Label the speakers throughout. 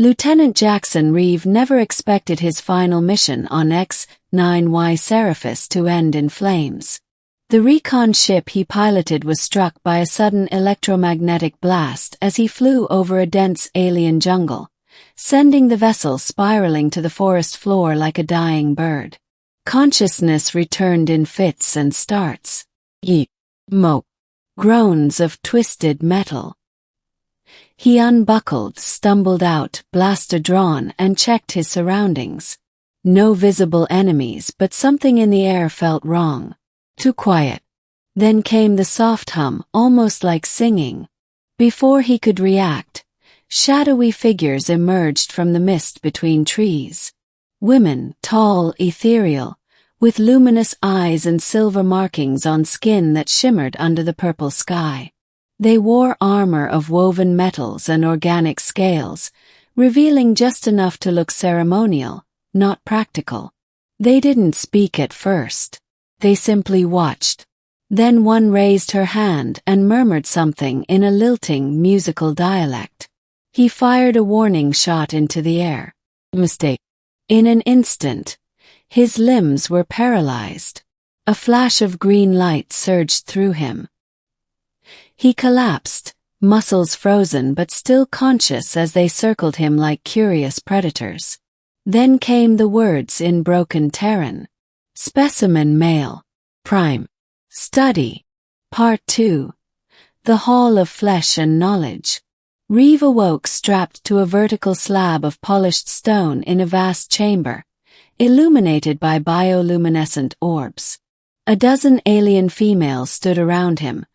Speaker 1: Lieutenant Jackson Reeve never expected his final mission on X-9Y Seraphis to end in flames. The recon ship he piloted was struck by a sudden electromagnetic blast as he flew over a dense alien jungle, sending the vessel spiraling to the forest floor like a dying bird. Consciousness returned in fits and starts. Mo. Groans of twisted metal. He unbuckled, stumbled out, blaster drawn, and checked his surroundings. No visible enemies, but something in the air felt wrong. Too quiet. Then came the soft hum, almost like singing. Before he could react, shadowy figures emerged from the mist between trees. Women, tall, ethereal, with luminous eyes and silver markings on skin that shimmered under the purple sky. They wore armor of woven metals and organic scales, revealing just enough to look ceremonial, not practical. They didn't speak at first. They simply watched. Then one raised her hand and murmured something in a lilting, musical dialect. He fired a warning shot into the air. Mistake. In an instant, his limbs were paralyzed. A flash of green light surged through him. He collapsed, muscles frozen but still conscious as they circled him like curious predators. Then came the words in broken Terran. Specimen Male. Prime. Study. Part 2. The Hall of Flesh and Knowledge. Reeve awoke strapped to a vertical slab of polished stone in a vast chamber, illuminated by bioluminescent orbs. A dozen alien females stood around him,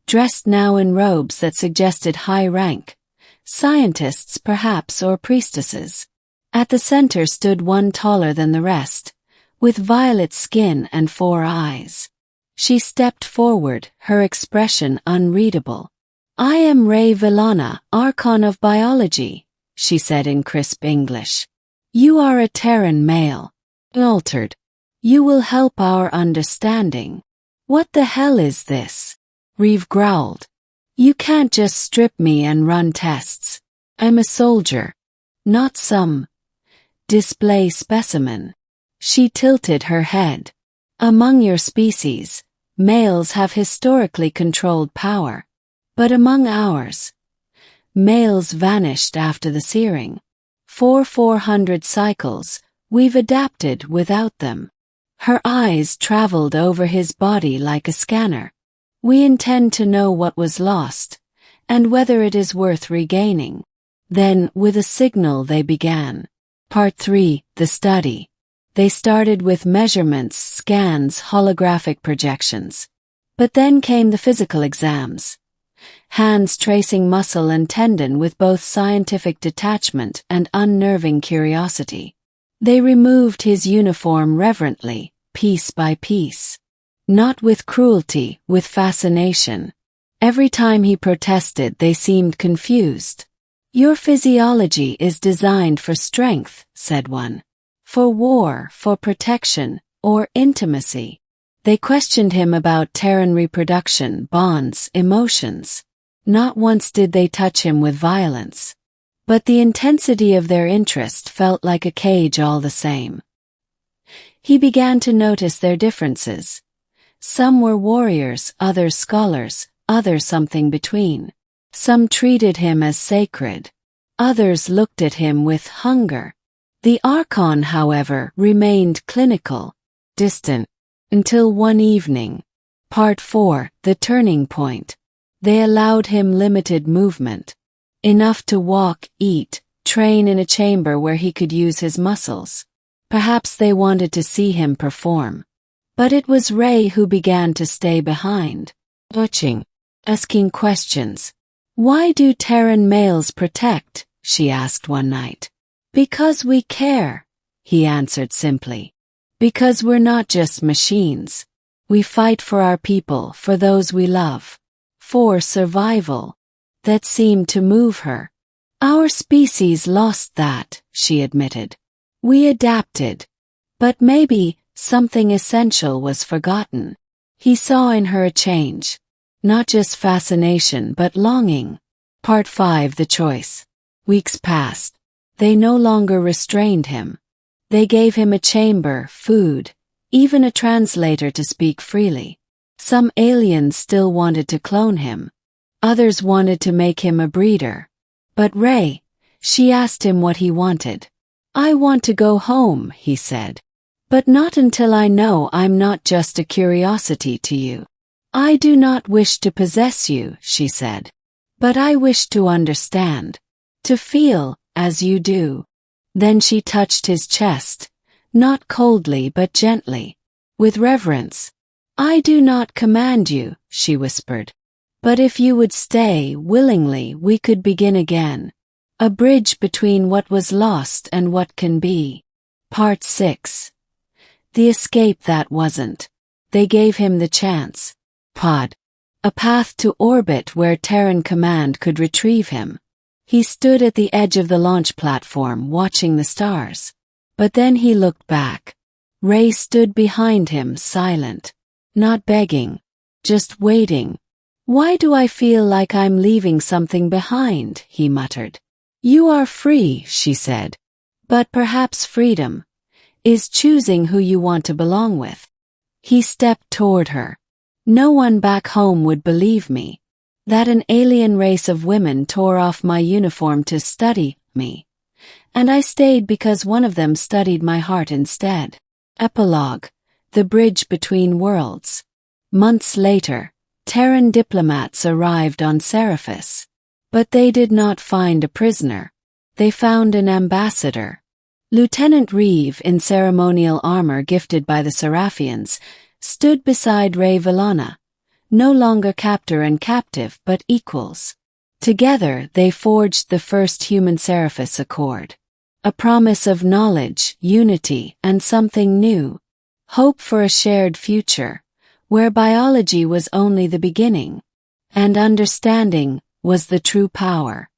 Speaker 1: dressed now in robes that suggested high rank, scientists perhaps or priestesses. At the center stood one taller than the rest, with violet skin and 4 eyes. She stepped forward, her expression unreadable. "I am Rhae V'Ilana, Archon of Biology," she said in crisp English. "You are a Terran male. Altered. You will help our understanding." "What the hell is this?" Reeve growled. "You can't just strip me and run tests. I'm a soldier, not some display specimen." She tilted her head. "Among your species, males have historically controlled power. But among ours, males vanished after the searing. For 400 cycles, we've adapted without them." Her eyes traveled over his body like a scanner. "We intend to know what was lost, and whether it is worth regaining." Then, with a signal, they began. Part 3, the study. They started with measurements, scans, holographic projections. But then came the physical exams. Hands tracing muscle and tendon with both scientific detachment and unnerving curiosity. They removed his uniform reverently, piece by piece. Not with cruelty, with fascination. Every time he protested, they seemed confused. "Your physiology is designed for strength," said one. "For war, for protection, or intimacy." They questioned him about Terran reproduction, bonds, emotions. Not once did they touch him with violence. But the intensity of their interest felt like a cage all the same. He began to notice their differences. Some were warriors, others scholars, others something between. Some treated him as sacred. Others looked at him with hunger. The Archon, however, remained clinical, distant, until one evening. Part 4, the turning point. They allowed him limited movement. Enough to walk, eat, train in a chamber where he could use his muscles. Perhaps they wanted to see him perform. But it was Rhae who began to stay behind. Watching. Asking questions. "Why do Terran males protect?" she asked one night. "Because we care," he answered simply. "Because we're not just machines. We fight for our people, for those we love. For survival." That seemed to move her. "Our species lost that," she admitted. "We adapted. But maybe something essential was forgotten." He saw in her a change. Not just fascination but longing. Part 5, the choice. Weeks passed. They no longer restrained him. They gave him a chamber, food, even a translator to speak freely. Some aliens still wanted to clone him. Others wanted to make him a breeder. But Rhae, she asked him what he wanted. "I want to go home," he said. "But not until I know I'm not just a curiosity to you." "I do not wish to possess you," she said. "But I wish to understand. To feel, as you do." Then she touched his chest, not coldly but gently, with reverence. "I do not command you," she whispered. "But if you would stay willingly, we could begin again. A bridge between what was lost and what can be." Part 6. The escape that wasn't. They gave him the chance. Pod. A path to orbit where Terran Command could retrieve him. He stood at the edge of the launch platform watching the stars. But then he looked back. Rhae stood behind him, silent. Not begging. Just waiting. "Why do I feel like I'm leaving something behind?" he muttered. "You are free," she said. "But perhaps freedom is choosing who you want to belong with." He stepped toward her. "No one back home would believe me. That an alien race of women tore off my uniform to study me. And I stayed because one of them studied my heart instead." Epilogue. The bridge between worlds. Months later, Terran diplomats arrived on Seraphis. But they did not find a prisoner. They found an ambassador. Lieutenant Reeve, in ceremonial armor gifted by the Seraphians, stood beside Rhae V'Ilana, no longer captor and captive but equals. Together they forged the first human Seraphis accord. A promise of knowledge, unity, and something new. Hope for a shared future, where biology was only the beginning, and understanding was the true power.